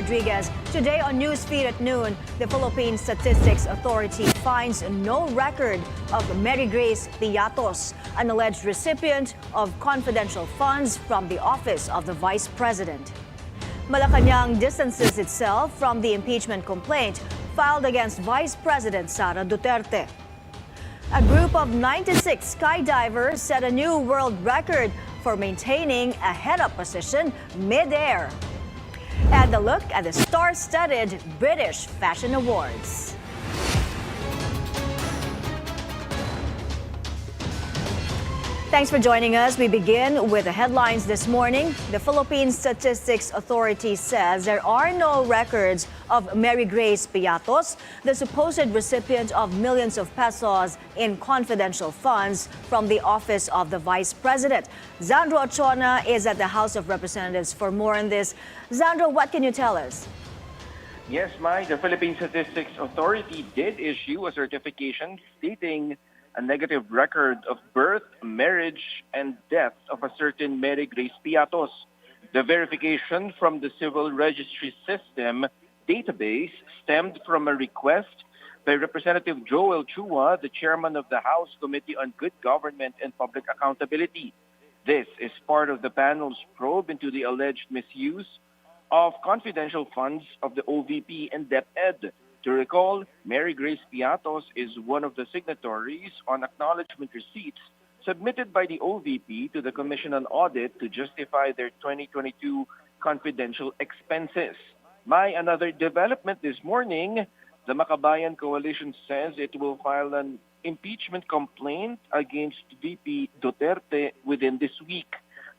Rodriguez. Today on Newsfeed at noon, the Philippine Statistics Authority finds no record of Mary Grace Piattos, an alleged recipient of confidential funds from the office of the Vice President. Malacañang distances itself from the impeachment complaint filed against Vice President Sara Duterte. A group of 96 skydivers set a new world record for maintaining a head-up position mid-air. And a look at the star-studded British Fashion Awards. Thanks for joining us. We begin with the headlines this morning. The Philippine Statistics Authority says there are no records of Mary Grace Piattos, the supposed recipient of millions of pesos in confidential funds from the office of the Vice President. Zandro Ochona is at the House of Representatives for more on this. Zandro, what can you tell us? Yes, Mai, the Philippine Statistics Authority did issue a certification stating a negative record of birth, marriage, and death of a certain Mary Grace Piattos. The verification from the Civil Registry System database stemmed from a request by Representative Joel Chua, the chairman of the House Committee on Good Government and Public Accountability. This is part of the panel's probe into the alleged misuse of confidential funds of the OVP and DepEd. To recall, Mary Grace Piattos is one of the signatories on acknowledgement receipts submitted by the OVP to the Commission on Audit to justify their 2022 confidential expenses. Another development this morning, the Makabayan Coalition says it will file an impeachment complaint against VP Duterte within this week.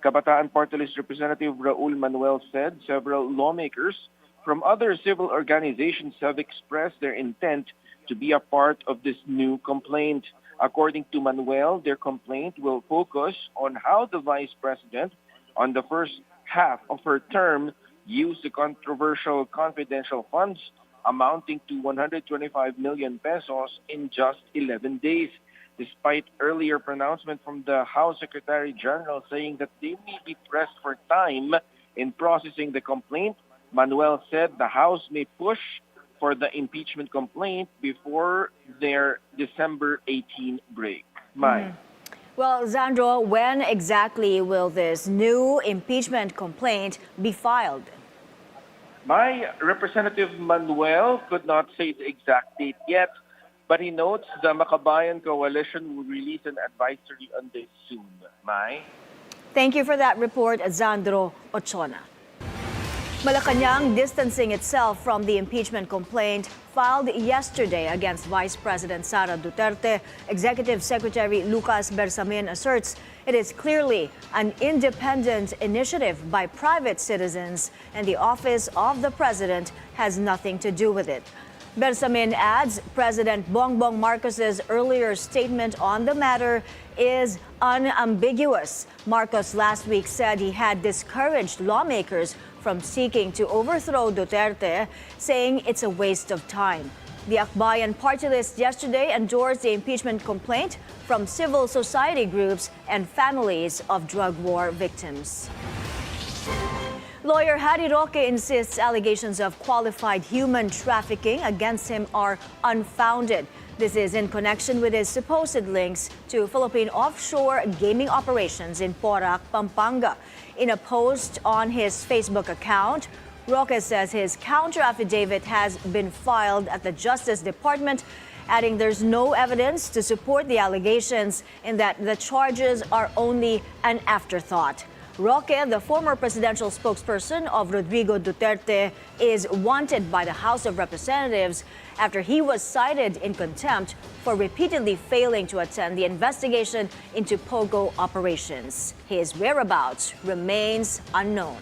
Kabataan Party List Representative Raul Manuel said several lawmakers from other civil organizations have expressed their intent to be a part of this new complaint. According to Manuel, their complaint will focus on how the Vice President, on the first half of her term, used the controversial confidential funds amounting to 125 million pesos in just 11 days. Despite earlier pronouncement from the House Secretary General saying that they may be pressed for time in processing the complaint, Manuel said the House may push for the impeachment complaint before their December 18 break. Well, Zandro, when exactly will this new impeachment complaint be filed? Representative Manuel could not say the exact date yet, but he notes the Makabayan Coalition will release an advisory on this soon. Thank you for that report, Zandro Ochona. Malacañang distancing itself from the impeachment complaint filed yesterday against Vice President Sara Duterte. Executive Secretary Lucas Bersamin asserts it is clearly an independent initiative by private citizens and the office of the president has nothing to do with it. Bersamin adds President Bongbong Marcos's earlier statement on the matter is unambiguous. Marcos last week said he had discouraged lawmakers from seeking to overthrow Duterte, saying it's a waste of time. The Akbayan party list yesterday endorsed the impeachment complaint from civil society groups and families of drug war victims. Lawyer Harry Roque insists allegations of qualified human trafficking against him are unfounded. This is in connection with his supposed links to Philippine offshore gaming operations in Porac, Pampanga. In a post on his Facebook account, Roque says his counter-affidavit has been filed at the Justice Department, adding there's no evidence to support the allegations and that the charges are only an afterthought. Roque, the former presidential spokesperson of Rodrigo Duterte, is wanted by the House of Representatives after he was cited in contempt for repeatedly failing to attend the investigation into POGO operations. His whereabouts remains unknown.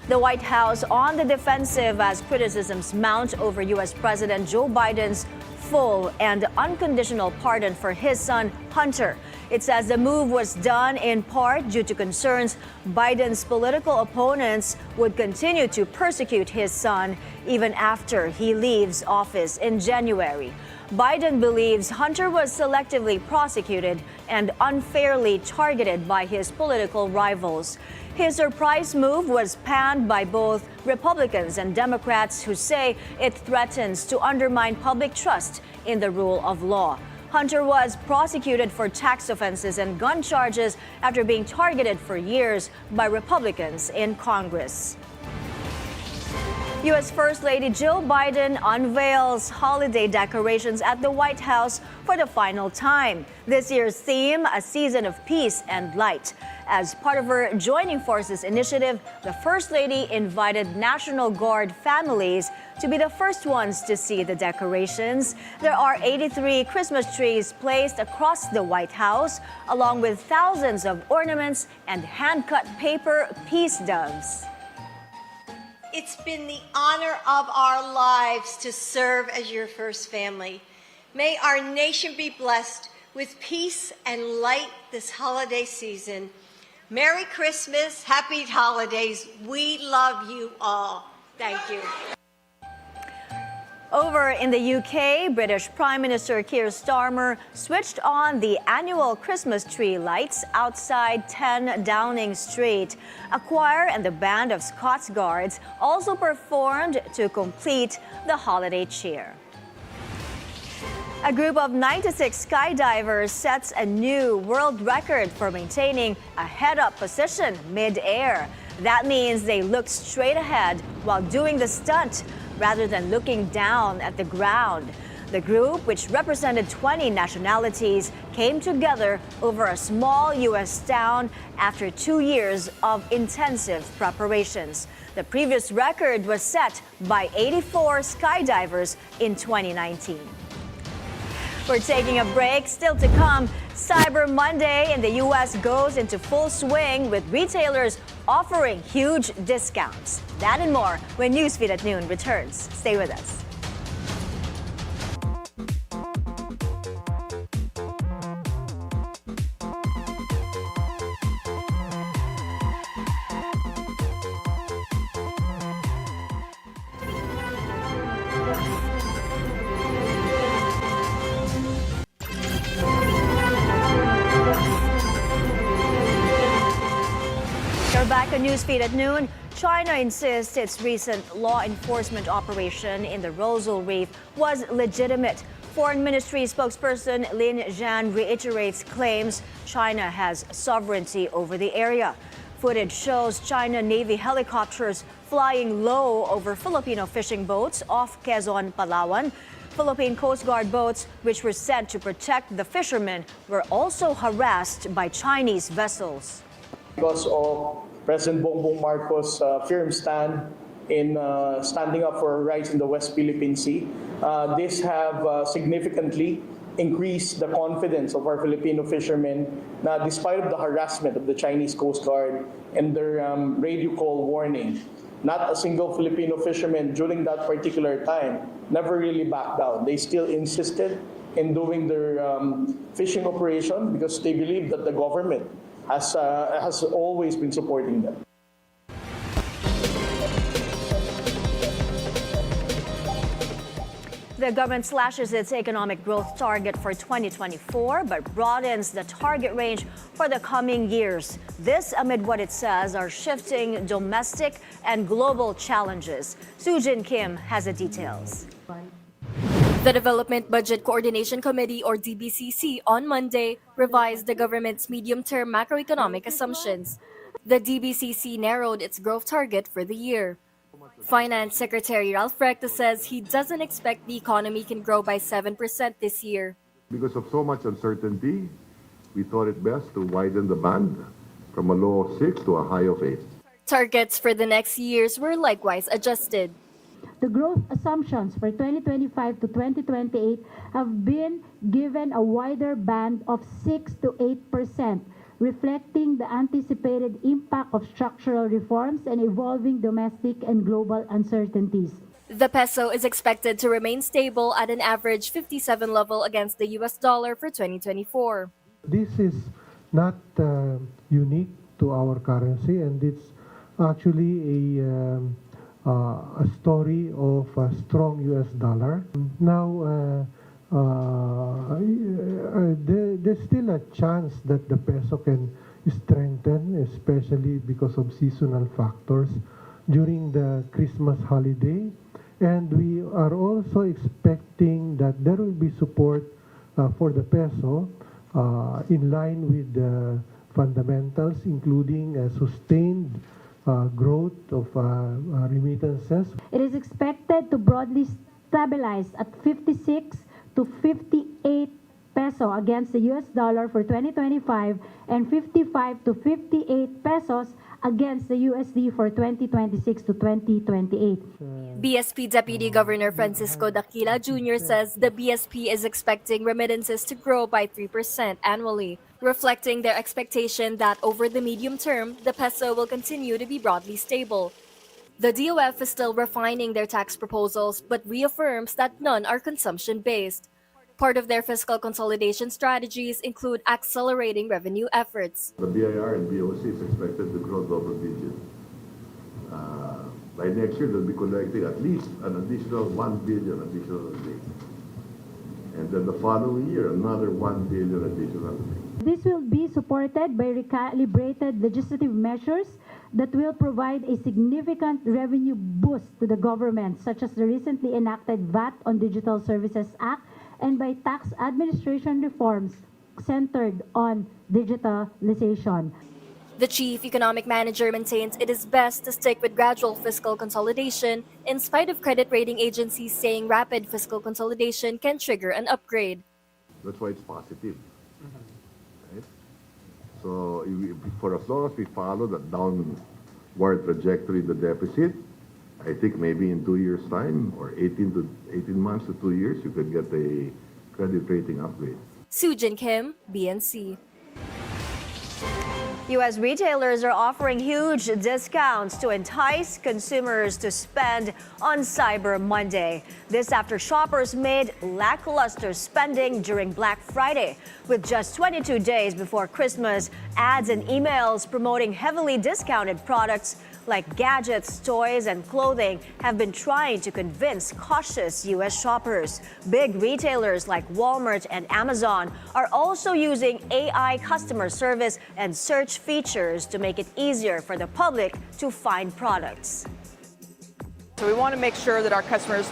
The White House on the defensive as criticisms mount over U.S. President Joe Biden's full and unconditional pardon for his son, Hunter. It says the move was done in part due to concerns Biden's political opponents would continue to persecute his son even after he leaves office in January. Biden believes Hunter was selectively prosecuted and unfairly targeted by his political rivals. His surprise move was panned by both Republicans and Democrats who say it threatens to undermine public trust in the rule of law. Hunter was prosecuted for tax offenses and gun charges after being targeted for years by Republicans in Congress. U.S. First Lady Jill Biden unveils holiday decorations at the White House for the final time. This year's theme, a season of peace and light. As part of her Joining Forces initiative, the First Lady invited National Guard families to be the first ones to see the decorations. There are 83 Christmas trees placed across the White House, along with thousands of ornaments and hand-cut paper peace doves. It's been the honor of our lives to serve as your first family. May our nation be blessed with peace and light this holiday season. Merry Christmas, happy holidays. We love you all. Thank you. Over in the UK, British Prime Minister Keir Starmer switched on the annual Christmas tree lights outside 10 Downing Street. A choir and the band of Scots Guards also performed to complete the holiday cheer. A group of 96 skydivers sets a new world record for maintaining a head-up position mid-air. That means they looked straight ahead while doing the stunt, rather than looking down at the ground. The group, which represented 20 nationalities, came together over a small U.S. town after 2 years of intensive preparations. The previous record was set by 84 skydivers in 2019. We're taking a break. Still to come, Cyber Monday in the U.S. goes into full swing with retailers offering huge discounts. That and more when Newsfeed at Noon returns. Stay with us. We're back on Newsfeed at Noon. China insists its recent law enforcement operation in the Rosal Reef was legitimate. Foreign Ministry spokesperson Lin Zhan reiterates claims China has sovereignty over the area. Footage shows China Navy helicopters flying low over Filipino fishing boats off Quezon, Palawan. Philippine Coast Guard boats, which were sent to protect the fishermen, were also harassed by Chinese vessels. Because of President Bongbong Marcos' firm stand in standing up for rights in the West Philippine Sea, this have significantly increased the confidence of our Filipino fishermen na despite of the harassment of the Chinese Coast Guard and their radio call warning, not a single Filipino fisherman during that particular time never really backed down. They still insisted in doing their fishing operation because they believe that the government has always been supporting them. The government slashes its economic growth target for 2024, but broadens the target range for the coming years. This amid what it says are shifting domestic and global challenges. Sujin Kim has the details. The Development Budget Coordination Committee, or DBCC, on Monday revised the government's medium-term macroeconomic assumptions. The DBCC narrowed its growth target for the year. Finance Secretary Ralph Recta says he doesn't expect the economy can grow by 7% this year. Because of so much uncertainty, we thought it best to widen the band from a low of 6 to a high of 8. Targets for the next years were likewise adjusted. The growth assumptions for 2025 to 2028 have been given a wider band of 6 to 8%, reflecting the anticipated impact of structural reforms and evolving domestic and global uncertainties. The peso is expected to remain stable at an average 57 level against the US dollar for 2024. This is not unique to our currency, and it's actually a story of a strong U.S. dollar. Now, there's still a chance that the peso can strengthen, especially because of seasonal factors during the Christmas holiday. And we are also expecting that there will be support for the peso in line with the fundamentals, including sustained growth of remittances. It is expected to broadly stabilize at 56 to 58 peso against the US dollar for 2025 and 55 to 58 pesos against the USD for 2026 to 2028. BSP Deputy Governor Francisco Daquila Jr. says the BSP is expecting remittances to grow by 3% annually, reflecting their expectation that over the medium term, the peso will continue to be broadly stable. The DOF is still refining their tax proposals but reaffirms that none are consumption-based. Part of their fiscal consolidation strategies include accelerating revenue efforts. The BIR and BOC is expected to grow double-digit. By next year, they'll be collecting at least an additional 1 billion additional a day. And then the following year, another 1 billion additional a day. This will be supported by recalibrated legislative measures that will provide a significant revenue boost to the government, such as the recently enacted VAT on Digital Services Act, and by tax administration reforms centered on digitalization. The chief economic manager maintains it is best to stick with gradual fiscal consolidation in spite of credit rating agencies saying rapid fiscal consolidation can trigger an upgrade. That's why it's positive. Right? So for as long as we follow that downward trajectory of the deficit, I think maybe in 2 years' time, or 18 months to 2 years, you could get a credit rating upgrade. Sujin Kim, BNC. U.S. retailers are offering huge discounts to entice consumers to spend on Cyber Monday. This after shoppers made lackluster spending during Black Friday. With just 22 days before Christmas, ads and emails promoting heavily discounted products like gadgets, toys, and clothing have been trying to convince cautious U.S. shoppers. Big retailers like Walmart and Amazon are also using AI customer service and search features to make it easier for the public to find products. So we want to make sure that our customers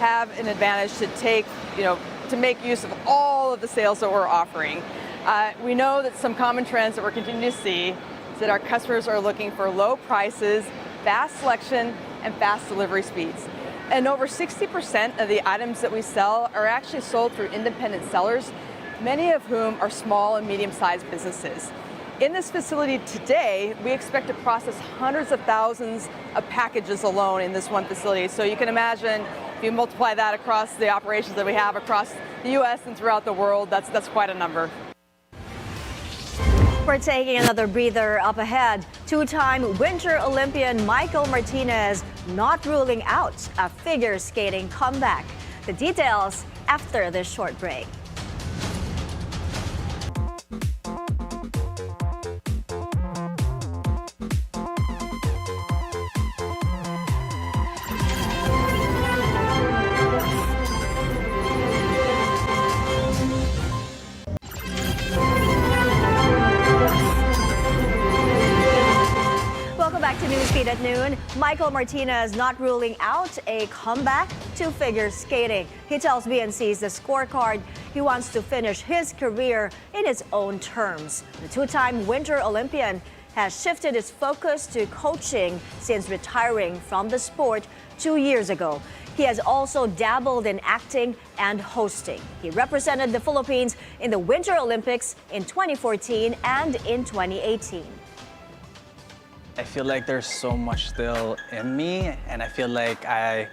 have an advantage to make use of all of the sales that we're offering. We know that some common trends that we're continuing to see that our customers are looking for low prices, fast selection, and fast delivery speeds. And over 60% of the items that we sell are actually sold through independent sellers, many of whom are small and medium-sized businesses. In this facility today, we expect to process hundreds of thousands of packages alone in this one facility. So you can imagine, if you multiply that across the operations that we have across the U.S. and throughout the world, that's quite a number. We're taking another breather up ahead. Two-time Winter Olympian Michael Martinez not ruling out a figure skating comeback. The details after this short break. Newsfeed at noon. Michael Martinez not ruling out a comeback to figure skating. He tells BNC's The Scorecard he wants to finish his career in his own terms. The two-time Winter Olympian has shifted his focus to coaching since retiring from the sport 2 years ago. He has also dabbled in acting and hosting. He represented the Philippines in the Winter Olympics in 2014 and in 2018. I feel like there's so much still in me, and I feel like I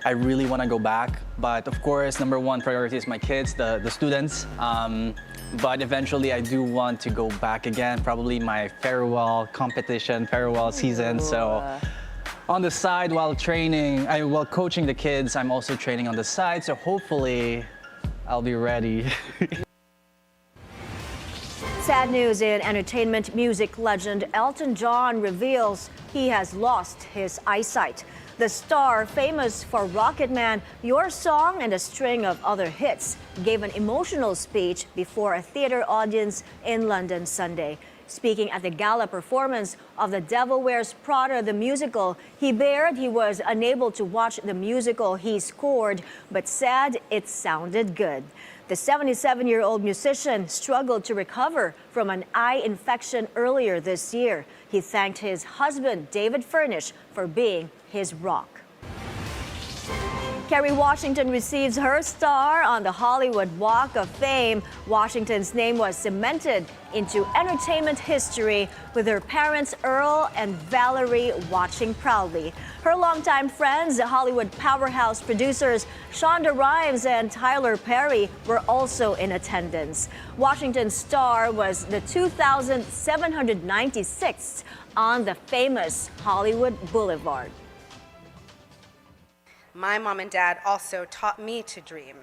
really want to go back. But of course, number one priority is my kids, the students. But eventually, I do want to go back again, probably my farewell competition, farewell season. So on the side while training, while coaching the kids, I'm also training on the side. So hopefully, I'll be ready. Sad news in entertainment. Music legend Elton John reveals he has lost his eyesight. The star, famous for Rocket Man, Your Song, and a string of other hits, gave an emotional speech before a theater audience in London Sunday. Speaking at the gala performance of The Devil Wears Prada the musical, he bared he was unable to watch the musical he scored, but said it sounded good. The 77-year-old musician struggled to recover from an eye infection earlier this year. He thanked his husband, David Furnish, for being his rock. Kerry Washington receives her star on the Hollywood Walk of Fame. Washington's name was cemented into entertainment history with her parents Earl and Valerie watching proudly. Her longtime friends, the Hollywood powerhouse producers Shonda Rhimes and Tyler Perry, were also in attendance. Washington's star was the 2,796th on the famous Hollywood Boulevard. My mom and dad also taught me to dream.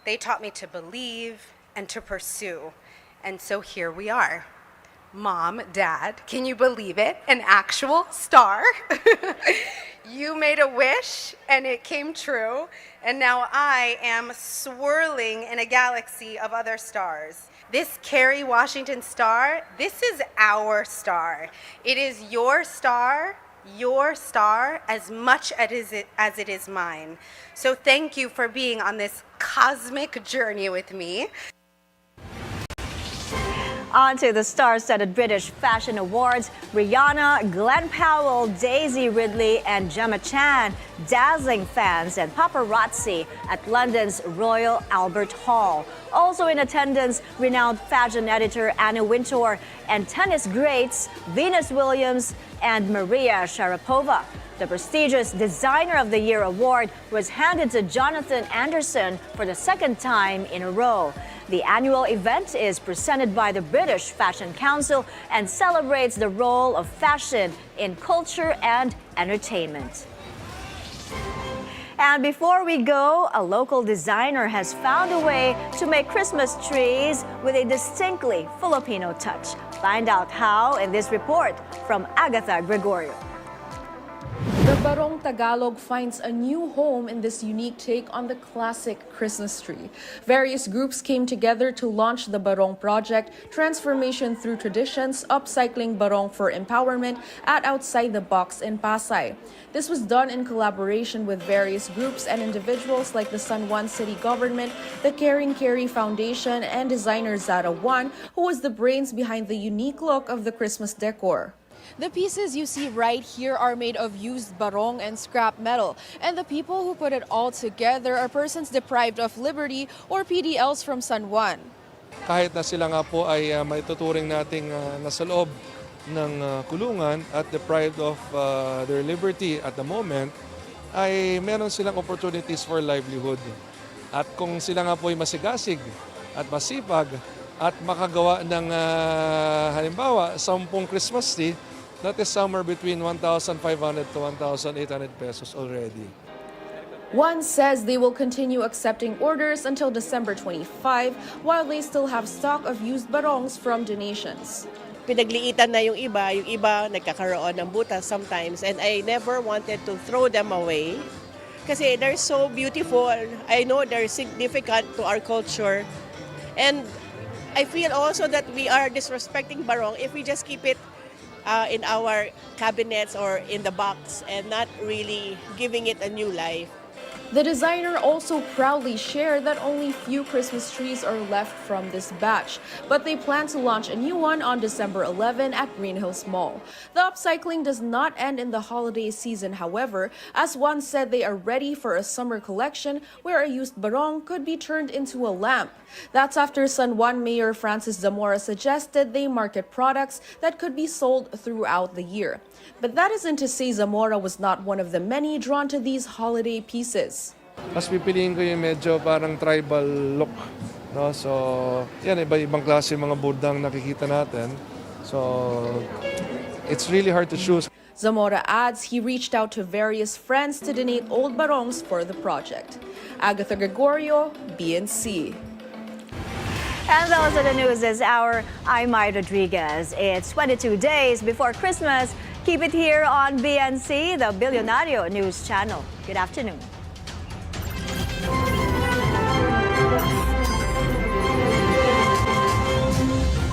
They taught me to believe and to pursue. And so here we are. Mom, Dad, can you believe it? An actual star? You made a wish and it came true. And now I am swirling in a galaxy of other stars. This Kerry Washington star, this is our star. It is your star as much as it is mine. So thank you for being on this cosmic journey with me. On to the star-studded British Fashion Awards. Rihanna, Glenn Powell, Daisy Ridley, and Gemma Chan dazzling fans and paparazzi at London's Royal Albert Hall. Also in attendance, renowned fashion editor Anna Wintour and tennis greats Venus Williams and Maria Sharapova. The prestigious Designer of the Year award was handed to Jonathan Anderson for the second time in a row. The annual event is presented by the British Fashion Council and celebrates the role of fashion in culture and entertainment. And before we go, a local designer has found a way to make Christmas trees with a distinctly Filipino touch. Find out how in this report from Agatha Gregorio. The Barong Tagalog finds a new home in this unique take on the classic Christmas tree. Various groups came together to launch the Barong Project, Transformation Through Traditions, Upcycling Barong for Empowerment at Outside the Box in Pasay. This was done in collaboration with various groups and individuals like the San Juan City Government, the Caring Carry Foundation, and designer Zara Juan, who was the brains behind the unique look of the Christmas decor. The pieces you see right here are made of used barong and scrap metal, and the people who put it all together are persons deprived of liberty or PDLs from San Juan. Kahit na sila nga po ay maituturing nating nasa loob ng kulungan at deprived of their liberty at the moment, ay meron silang opportunities for livelihood. At kung sila nga po ay masigasig at masipag at makagawa ng halimbawa 10 Christmas tree, that is somewhere between 1,500 to 1,800 pesos already. One says they will continue accepting orders until December 25 while they still have stock of used barongs from donations. Pinagliitan na yung iba nagkakaroon ng butas sometimes, and I never wanted to throw them away kasi they're so beautiful. I know they're significant to our culture, and I feel also that we are disrespecting barong if we just keep it in our cabinets or in the box and not really giving it a new life. The designer also proudly shared that only few Christmas trees are left from this batch, but they plan to launch a new one on December 11 at Green Hills Mall. The upcycling does not end in the holiday season, however, as one said they are ready for a summer collection where a used barong could be turned into a lamp. That's after San Juan Mayor Francis Zamora suggested they market products that could be sold throughout the year. But that isn't to say Zamora was not one of the many drawn to these holiday pieces. Mas pipiliin ko yung medyo parang tribal look. No? So, yan, iba-ibang klase mga burdang nakikita natin. So, it's really hard to choose. Zamora adds he reached out to various friends to donate old barongs for the project. Agatha Gregorio, BNC. And those are the news this hour. I'm Mai Rodriguez. It's 22 days before Christmas. Keep it here on BNC, the Bilyonaryo News Channel. Good afternoon.